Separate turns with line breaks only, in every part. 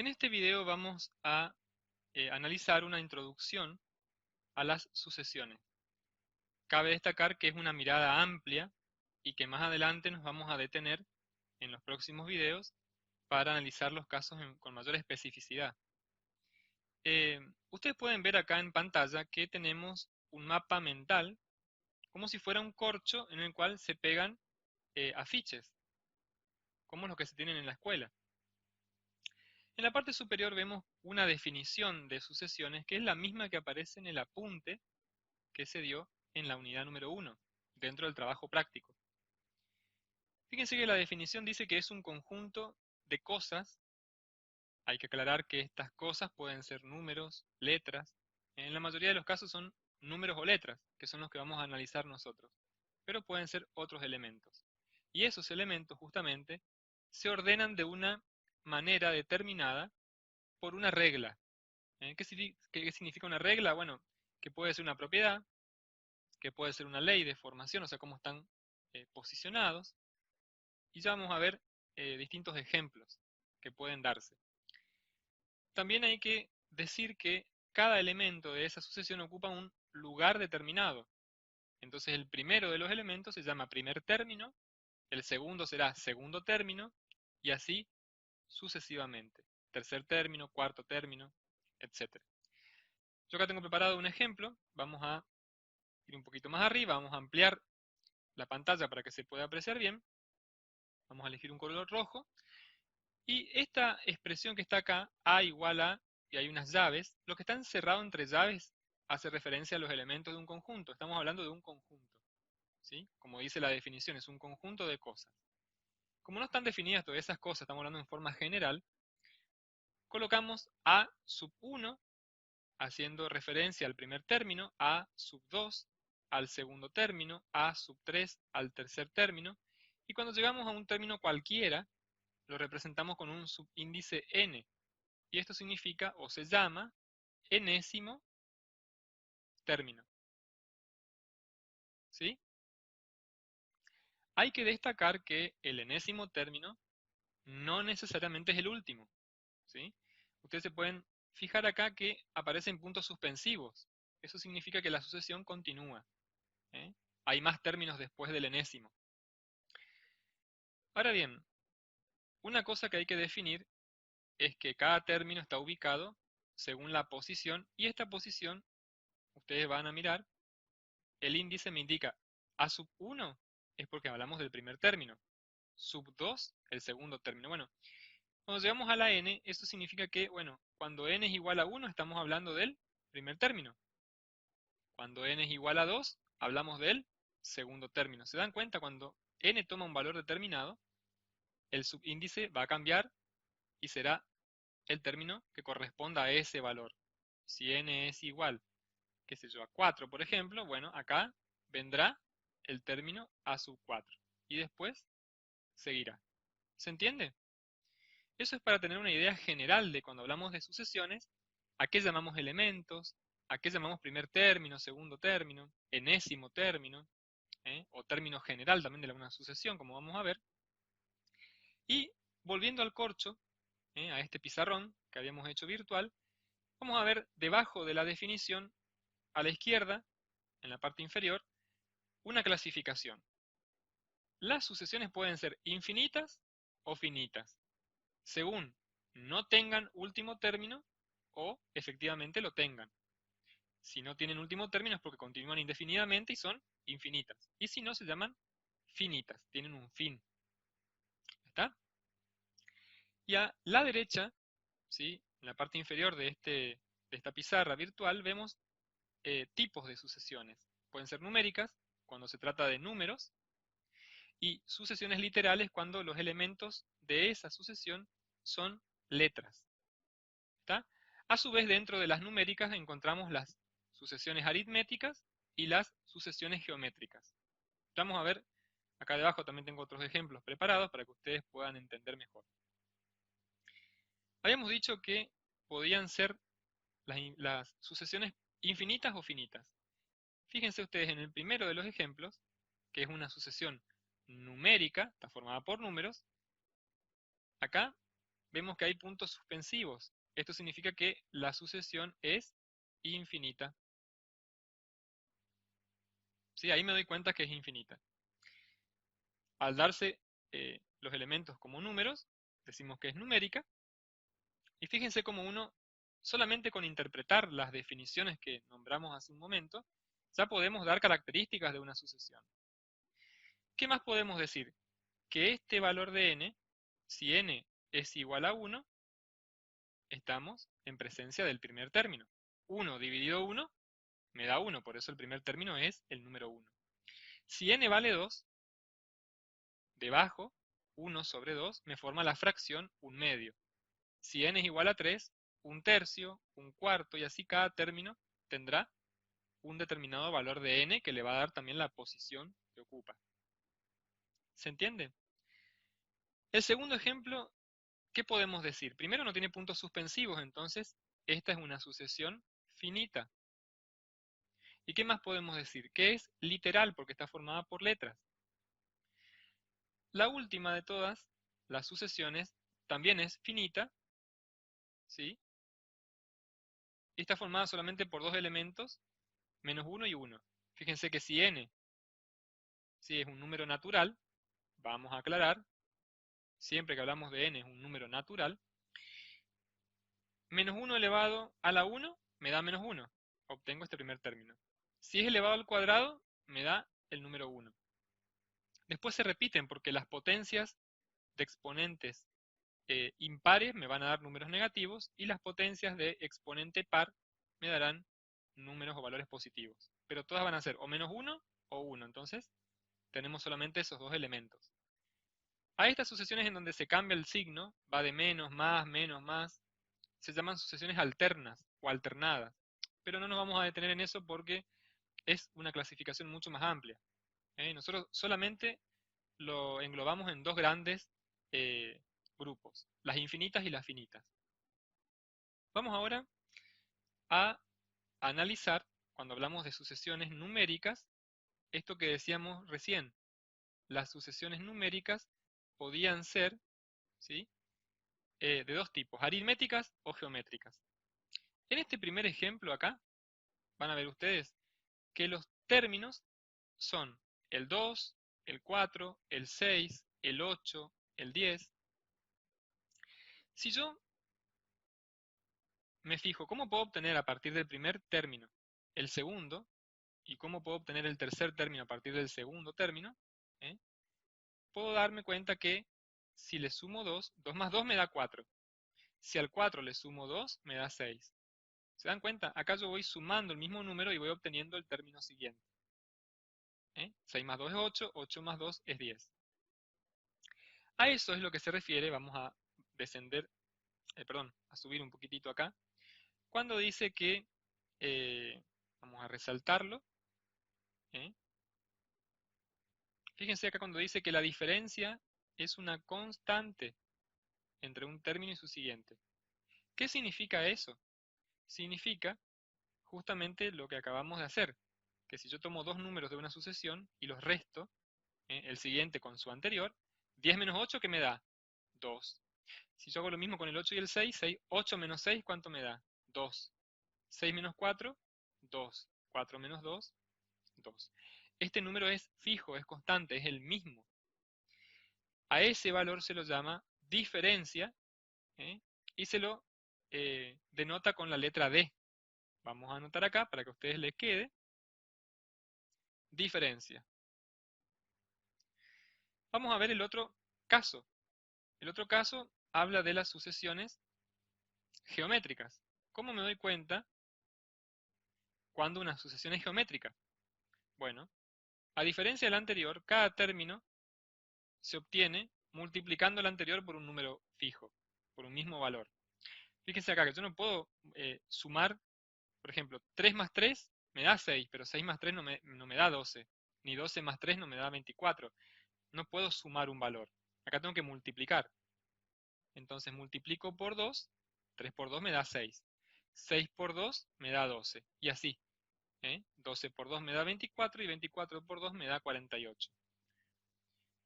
En este video vamos a analizar una introducción a las sucesiones. Cabe destacar que es una mirada amplia y que más adelante nos vamos a detener en los próximos videos para analizar los casos con mayor especificidad. Ustedes pueden ver acá en pantalla que tenemos un mapa mental como si fuera un corcho en el cual se pegan afiches, como los que se tienen en la escuela. En la parte superior vemos una definición de sucesiones que es la misma que aparece en el apunte que se dio en la unidad número 1, dentro del trabajo práctico. Fíjense que la definición dice que es un conjunto de cosas. Hay que aclarar que estas cosas pueden ser números, letras. En la mayoría de los casos son números o letras, que son los que vamos a analizar nosotros. Pero pueden ser otros elementos. Y esos elementos justamente se ordenan de una manera determinada por una regla. ¿Qué significa una regla? Bueno, que puede ser una propiedad, que puede ser una ley de formación, o sea, cómo están posicionados. Y ya vamos a ver distintos ejemplos que pueden darse. También hay que decir que cada elemento de esa sucesión ocupa un lugar determinado. Entonces el primero de los elementos se llama primer término, el segundo será segundo término, y así sucesivamente. Tercer término, cuarto término, etc. Yo acá tengo preparado un ejemplo. Vamos a ir un poquito más arriba, vamos a ampliar la pantalla para que se pueda apreciar bien. Vamos a elegir un color rojo. Y esta expresión que está acá, A igual a, y hay unas llaves, lo que está encerrado entre llaves hace referencia a los elementos de un conjunto. Estamos hablando de un conjunto, ¿sí? Como dice la definición, es un conjunto de cosas. Como no están definidas todas esas cosas, estamos hablando en forma general, colocamos A sub 1, haciendo referencia al primer término, A sub 2 al segundo término, A sub 3 al tercer término, y cuando llegamos a un término cualquiera, lo representamos con un subíndice n, y esto significa o se llama enésimo término. ¿Sí? Hay que destacar que el enésimo término no necesariamente es el último. ¿Sí? Ustedes se pueden fijar acá que aparecen puntos suspensivos. Eso significa que la sucesión continúa. Hay más términos después del enésimo. Ahora bien, una cosa que hay que definir es que cada término está ubicado según la posición, y esta posición, ustedes van a mirar, el índice me indica A sub 1 es porque hablamos del primer término, sub 2 el segundo término. Bueno, cuando llegamos a la n, eso significa que, bueno, cuando n es igual a 1 estamos hablando del primer término. Cuando n es igual a 2, hablamos del segundo término. ¿Se dan cuenta? Cuando n toma un valor determinado, el subíndice va a cambiar y será el término que corresponda a ese valor. Si n es igual, qué sé yo, a 4, por ejemplo, bueno, acá vendrá el término a sub 4. Y después seguirá. ¿Se entiende? Eso es para tener una idea general de cuando hablamos de sucesiones, a qué llamamos elementos, a qué llamamos primer término, segundo término, enésimo término, o término general también de una sucesión, como vamos a ver. Y volviendo al corcho, a este pizarrón que habíamos hecho virtual, vamos a ver debajo de la definición, a la izquierda, en la parte inferior, una clasificación. Las sucesiones pueden ser infinitas o finitas, según no tengan último término o efectivamente lo tengan. Si no tienen último término es porque continúan indefinidamente y son infinitas. Y si no, se llaman finitas, tienen un fin. ¿Está? Y a la derecha, ¿sí?, en la parte inferior de esta pizarra virtual, vemos tipos de sucesiones. Pueden ser numéricas, cuando se trata de números, y sucesiones literales cuando los elementos de esa sucesión son letras. ¿Está? A su vez, dentro de las numéricas encontramos las sucesiones aritméticas y las sucesiones geométricas. Vamos a ver, acá debajo también tengo otros ejemplos preparados para que ustedes puedan entender mejor. Habíamos dicho que podían ser las sucesiones infinitas o finitas. Fíjense ustedes en el primero de los ejemplos, que es una sucesión numérica, está formada por números. Acá vemos que hay puntos suspensivos. Esto significa que la sucesión es infinita. ¿Sí? Ahí me doy cuenta que es infinita. Al darse los elementos como números, decimos que es numérica. Y fíjense cómo uno, solamente con interpretar las definiciones que nombramos hace un momento, ya podemos dar características de una sucesión. ¿Qué más podemos decir? Que este valor de n, si n es igual a 1, estamos en presencia del primer término. 1 dividido 1 me da 1, por eso el primer término es el número 1. Si n vale 2, debajo, 1 sobre 2 me forma la fracción 1/2. Si n es igual a 3, 1/3, 1/4, y así cada término tendrá un determinado valor de n que le va a dar también la posición que ocupa. ¿Se entiende? El segundo ejemplo, ¿qué podemos decir? Primero, no tiene puntos suspensivos, entonces esta es una sucesión finita. ¿Y qué más podemos decir? Que es literal porque está formada por letras. La última de todas, las sucesiones, también es finita, ¿sí? Y está formada solamente por dos elementos, menos 1 y 1. Fíjense que si n, si es un número natural, vamos a aclarar, siempre que hablamos de n es un número natural, menos 1 elevado a la 1 me da menos 1. Obtengo este primer término. Si es elevado al cuadrado, me da el número 1. Después se repiten porque las potencias de exponentes impares me van a dar números negativos y las potencias de exponente par me darán números o valores positivos. Pero todas van a ser o menos 1 o 1. Entonces tenemos solamente esos dos elementos. A estas sucesiones en donde se cambia el signo, va de menos, más, se llaman sucesiones alternas o alternadas. Pero no nos vamos a detener en eso porque es una clasificación mucho más amplia. Nosotros solamente lo englobamos en dos grandes grupos, las infinitas y las finitas. Vamos ahora a analizar, cuando hablamos de sucesiones numéricas, esto que decíamos recién. Las sucesiones numéricas podían ser, ¿sí?, de dos tipos, aritméticas o geométricas. En este primer ejemplo acá, van a ver ustedes que los términos son el 2, el 4, el 6, el 8, el 10. Si yo me fijo cómo puedo obtener a partir del primer término el segundo, y cómo puedo obtener el tercer término a partir del segundo término, ¿eh? Puedo darme cuenta que si le sumo 2, 2 más 2 me da 4. Si al 4 le sumo 2, me da 6. ¿Se dan cuenta? Acá yo voy sumando el mismo número y voy obteniendo el término siguiente. 6 más 2 es 8, 8 más 2 es 10. A eso es lo que se refiere, vamos a descender, a subir un poquitito acá, cuando dice que, vamos a resaltarlo, ¿eh? Fíjense acá cuando dice que la diferencia es una constante entre un término y su siguiente. ¿Qué significa eso? Significa justamente lo que acabamos de hacer, que si yo tomo dos números de una sucesión y los resto, el siguiente con su anterior, 10 menos 8, ¿qué me da? 2. Si yo hago lo mismo con el 8 y el 6, 8 menos 6, ¿cuánto me da? 2. 6 menos 4, 2. 4 menos 2, 2. Este número es fijo, es constante, es el mismo. A ese valor se lo llama diferencia, y se lo denota con la letra D. Vamos a anotar acá para que a ustedes les quede. Diferencia. Vamos a ver el otro caso. El otro caso habla de las sucesiones geométricas. ¿Cómo me doy cuenta cuando una sucesión es geométrica? Bueno, a diferencia del anterior, cada término se obtiene multiplicando el anterior por un número fijo, por un mismo valor. Fíjense acá que yo no puedo sumar, por ejemplo, 3 más 3 me da 6, pero 6 más 3 no me da 12, ni 12 más 3 no me da 24. No puedo sumar un valor. Acá tengo que multiplicar. Entonces multiplico por 2, 3 por 2 me da 6. 6 por 2 me da 12. Y así. 12 por 2 me da 24 y 24 por 2 me da 48.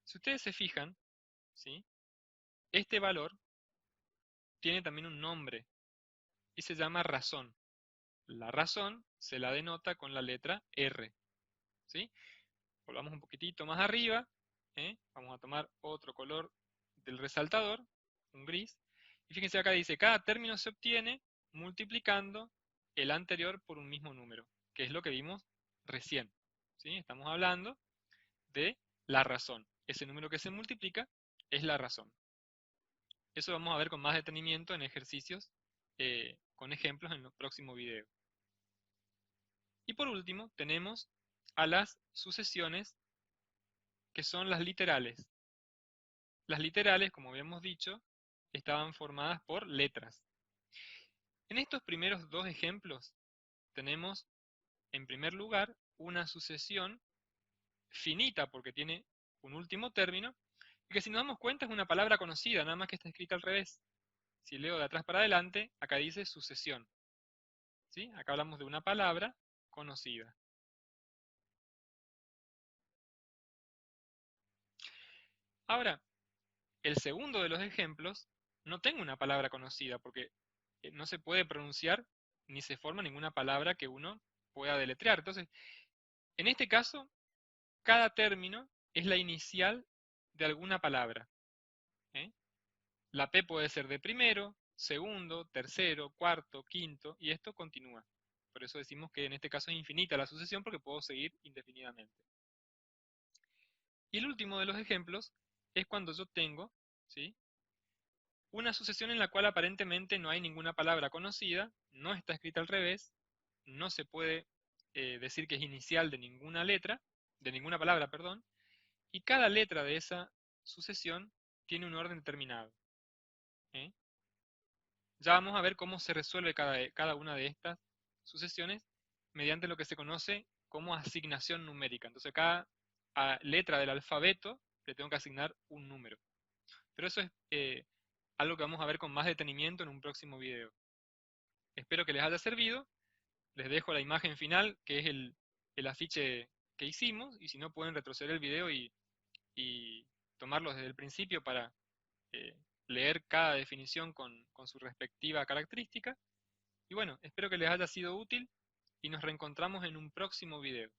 Si ustedes se fijan, ¿sí?, este valor tiene también un nombre y se llama razón. La razón se la denota con la letra R, ¿sí? Volvamos un poquitito más arriba, ¿eh? Vamos a tomar otro color del resaltador, un gris, y fíjense acá dice, cada término se obtiene multiplicando el anterior por un mismo número, que es lo que vimos recién, ¿sí? Estamos hablando de la razón. Ese número que se multiplica es la razón. Eso vamos a ver con más detenimiento en ejercicios con ejemplos en los próximos videos. Y por último, tenemos a las sucesiones que son las literales. Las literales, como habíamos dicho, estaban formadas por letras. En estos primeros dos ejemplos tenemos, en primer lugar, una sucesión finita porque tiene un último término, y que si nos damos cuenta es una palabra conocida, nada más que está escrita al revés. Si leo de atrás para adelante, acá dice sucesión, ¿sí? Acá hablamos de una palabra conocida. Ahora, el segundo de los ejemplos no tengo una palabra conocida porque no se puede pronunciar ni se forma ninguna palabra que uno pueda deletrear. Entonces, en este caso, cada término es la inicial de alguna palabra, ¿eh? La P puede ser de primero, segundo, tercero, cuarto, quinto, y esto continúa. Por eso decimos que en este caso es infinita la sucesión porque puedo seguir indefinidamente. Y el último de los ejemplos es cuando yo tengo, ¿sí?, una sucesión en la cual aparentemente no hay ninguna palabra conocida, no está escrita al revés, no se puede decir que es inicial de ninguna letra, de ninguna palabra, perdón, y cada letra de esa sucesión tiene un orden determinado, ¿eh? Ya vamos a ver cómo se resuelve cada una de estas sucesiones mediante lo que se conoce como asignación numérica. Entonces, cada letra del alfabeto le tengo que asignar un número. Pero eso es algo que vamos a ver con más detenimiento en un próximo video. Espero que les haya servido. Les dejo la imagen final, que es el afiche que hicimos, y si no pueden retroceder el video y tomarlo desde el principio para eh, leer cada definición con su respectiva característica. Y bueno, espero que les haya sido útil y nos reencontramos en un próximo video.